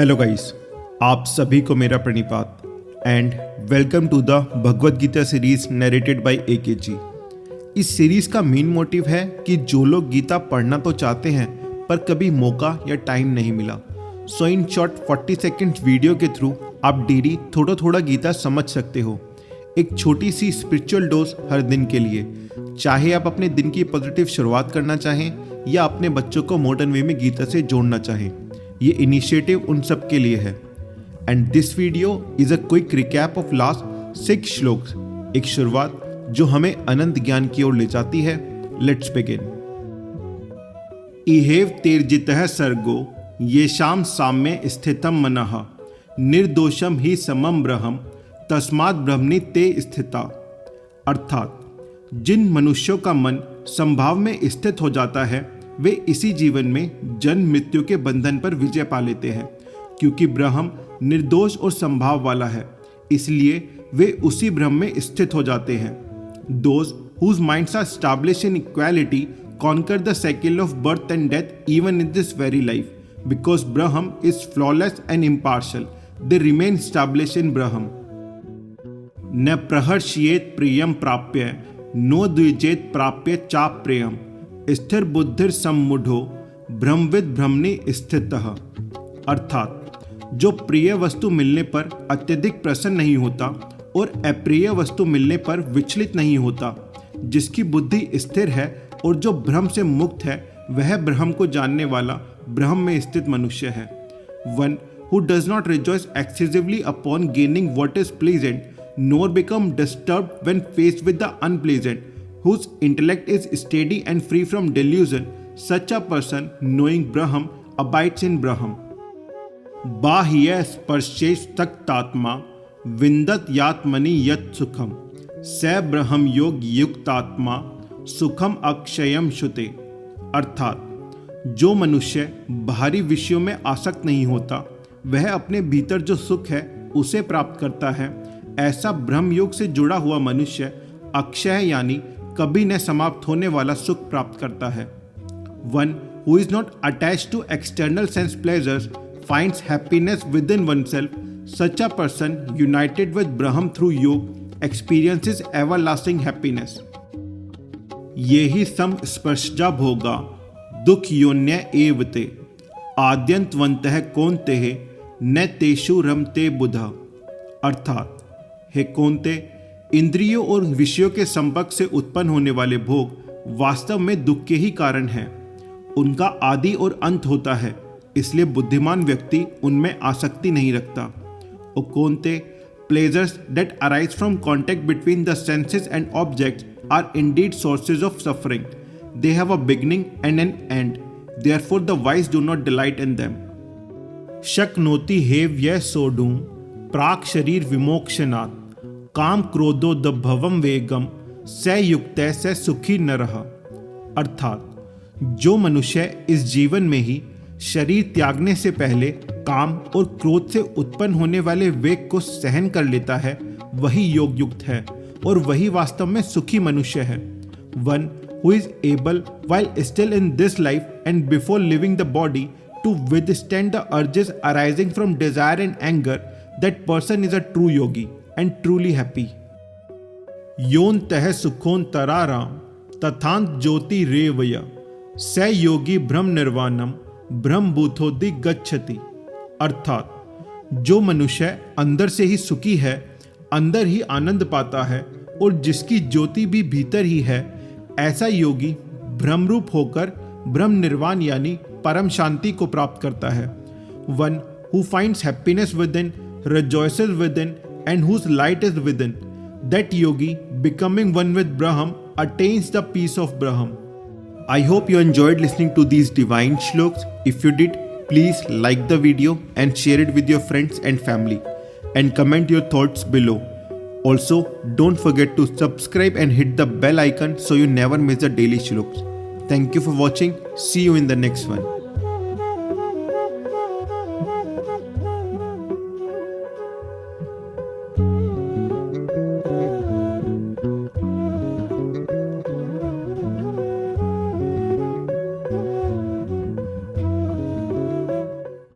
Hello guys, आप सभी को मेरा प्रणिपात and welcome to the Bhagavad Gita series narrated by AK ji. इस सीरीज का मेन मोटिव है कि जो लोग गीता पढ़ना तो चाहते हैं पर कभी मौका या टाइम नहीं मिला, सो इन शॉर्ट 40 सेकेंड वीडियो के थ्रू आप डेली थोड़ा थोड़ा गीता समझ सकते हो। एक छोटी सी स्पिरिचुअल डोज हर दिन के लिए, चाहे आप अपने दिन की पॉजिटिव शुरुआत करना चाहें या अपने बच्चों को मॉडर्न वे में गीता से जोड़ना चाहें। ये इनिशिएटिव उन सब के लिए है। And this video is a quick recap of last 6 shlokas, एक शुरुआत जो हमें अनंत ज्ञान की ओर ले जाती है। Let's begin. इहेव तेर्जितः सर्गो येषां साम्ये स्थितं मनः निर्दोषम ही समम ब्रह्म तस्मात् ब्रह्मणि ते स्थिता। अर्थात जिन मनुष्यों का मन संभाव में स्थित हो जाता है वे इसी जीवन में जन्म मृत्यु के बंधन पर विजय पा लेते हैं, क्योंकि ब्रह्म निर्दोष और संभाव वाला है, इसलिए वे उसी ब्रह्म में स्थित हो जाते हैं। Those whose minds are established in equality conquer the cycle of birth and death even in this very life, because Braham is flawless and impartial. They remain established in Braham. न प्रहर्षयेत प्रियम प्राप्य नो द्विजेत प्राप्य चाप प्रियम स्थिर बुद्धिर सम्मूढ़ो ब्रह्मविद ब्रह्मणि स्थितः। अर्थात जो प्रिय वस्तु मिलने पर अत्यधिक प्रसन्न नहीं होता और अप्रिय वस्तु मिलने पर विचलित नहीं होता, जिसकी बुद्धि स्थिर है और जो भ्रम से मुक्त है, वह ब्रह्म को जानने वाला ब्रह्म में स्थित मनुष्य है। One who does not rejoice excessively upon gaining what is pleasant nor become disturbed when faced with the unpleasant, whose intellect is steady and free from delusion, such a person knowing Braham abides in Braham. बाह्य स्पर्शेस्तक्तात्मा विन्दत यात्मनि यत् सुखम स ब्रह्म योग युक्तात्मा सुखम अक्षयम शुते। अर्थात जो मनुष्य बाहरी विषयों में आसक्त नहीं होता, वह अपने भीतर जो सुख है उसे प्राप्त करता है। ऐसा ब्रह्म योग से जुड़ा हुआ मनुष्य अक्षय यानी कभी न समाप्त होने वाला सुख प्राप्त करता है। One who is not attached to external sense pleasures finds happiness within oneself, such a person united with Brahma through yoga experiences everlasting happiness. ये ही सम स्पर्शजा भोगा दुख योन्य एवते आद्यंतवंतः कौन्तेः न तेषु रमते बुधा। अर्थात हे कौन्ते, इंद्रियों और विषयों के संपर्क से उत्पन्न होने वाले भोग वास्तव में दुख के ही कारण हैं। उनका आदि और अंत होता है, इसलिए बुद्धिमान व्यक्ति उनमें आसक्ति नहीं रखता। O Kaunte, pleasures that arise from contact between the senses and objects are indeed sources of suffering. They have a beginning and an end, therefore the wise do not delight in them. शक्नोति हेव यह सोढुं प्राक शरीर विमोक्षनात् काम क्रोधो दभवम वेगम स युक्त स सुखी नरः। अर्थात जो मनुष्य इस जीवन में ही शरीर त्यागने से पहले काम और क्रोध से उत्पन्न होने वाले वेग को सहन कर लेता है, वही योग युक्त है और वही वास्तव में सुखी मनुष्य है। One who is able while still in this life and before living the body to withstand the urges arising from desire and anger, that person is a true yogi and truly happy. योन्तः सुखोन्तराराम तथांत ज्योति रेवय स योगी ब्रह्म निर्वाणम ब्रह्म भूतोदि गच्छति। अर्थात जो मनुष्य अंदर से ही सुखी है, अंदर ही आनंद पाता है और जिसकी ज्योति भी भीतर ही है, ऐसा योगी ब्रह्मरूप होकर ब्रह्म निर्वाण यानी परम शांति को प्राप्त करता है। One who finds happiness with in rejoices within and whose light is within, that yogi becoming one with Braham attains the peace of Braham. I hope you enjoyed listening to these divine shloks. If you did, please like the video and share it with your friends and family and comment your thoughts below. Also, don't forget to subscribe and hit the bell icon so you never miss the daily shloks. Thank you for watching. See you in the next one.